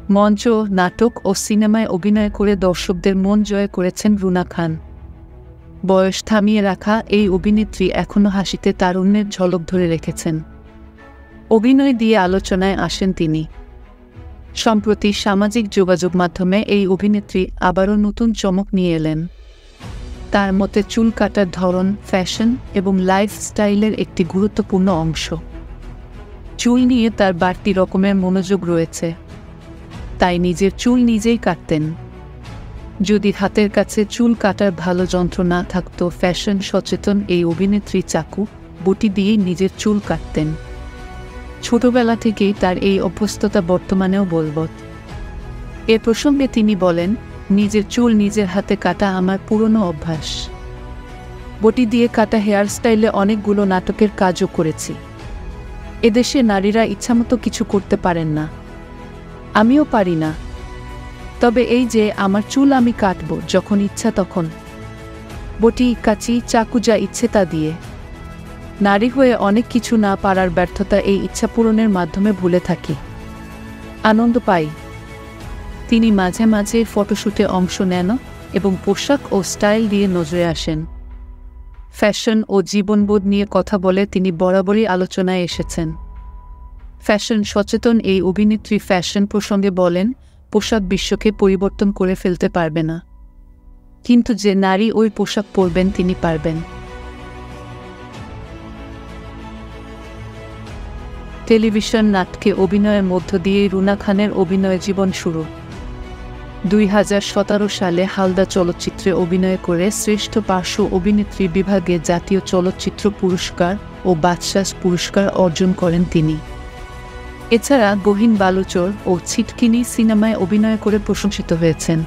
মঞ্চ, নাটক ও সিনেমায় অভিনয় করে দর্শকদের মন জয় করেছেন রুনা খান। বয়স থামিয়ে রাখা এই অভিনেত্রী এখনও হাসিতে তারুণ্যের ঝলক ধরে রেখেছেন। অভিনয় দিয়ে আলোচনায় আসেন তিনি। সম্প্রতি সামাজিক যোগাযোগ মাধ্যমে এই অভিনেত্রী আবারও নতুন চমক নিয়ে এলেন। তার মতে চুল কাটার ধরন, ফ্যাশন এবং লাইফস্টাইলের একটি গুরুত্বপূর্ণ অংশ। চুল নিয়ে তার বাড়তি রকমের মনোযোগ রয়েছে, তাই নিজের চুল নিজেই কাটতেন। যদি হাতের কাছে চুল কাটার ভালো যন্ত্র না থাকতো, ফ্যাশন সচেতন এই অভিনেত্রী চাকু, বটি দিয়েই নিজের চুল কাটতেন। ছোটবেলা থেকেই তার এই অভ্যস্ততা বর্তমানেও বলবৎ। এ প্রসঙ্গে তিনি বলেন, নিজের চুল নিজের হাতে কাটা আমার পুরনো অভ্যাস। বটি দিয়ে কাটা হেয়ার স্টাইলে অনেকগুলো নাটকের কাজও করেছি। এদেশে নারীরা ইচ্ছামতো কিছু করতে পারেন না, আমিও পারি না। তবে এই যে আমার চুল আমি কাটব যখন ইচ্ছা তখন, বটি, কাঁচি, চাকু যা ইচ্ছে তা দিয়ে। নারী হয়ে অনেক কিছু না পারার ব্যর্থতা এই ইচ্ছা পূরণের মাধ্যমে ভুলে থাকি, আনন্দ পাই। তিনি মাঝে মাঝে ফটোশুটে অংশ নেন এবং পোশাক ও স্টাইল দিয়ে নজরে আসেন। ফ্যাশন ও জীবনবোধ নিয়ে কথা বলে তিনি বরাবরই আলোচনায় এসেছেন। ফ্যাশন সচেতন এই অভিনেত্রী ফ্যাশন প্রসঙ্গে বলেন, পোশাক বিশ্বকে পরিবর্তন করে ফেলতে পারবে না, কিন্তু যে নারী ওই পোশাক পরবেন তিনি পারবেন। টেলিভিশন নাটকে অভিনয়ের মধ্য দিয়ে রুনা খানের অভিনয় জীবন শুরু। 2017 সালে হালদা চলচ্চিত্রে অভিনয় করে শ্রেষ্ঠ পার্শ্ব অভিনেত্রী বিভাগে জাতীয় চলচ্চিত্র পুরস্কার ও বাদশাহ পুরস্কার অর্জন করেন তিনি। এছাড়া গহীন বালুচর ও ছিটকিনি সিনেমায় অভিনয় করে প্রশংসিত হয়েছেন।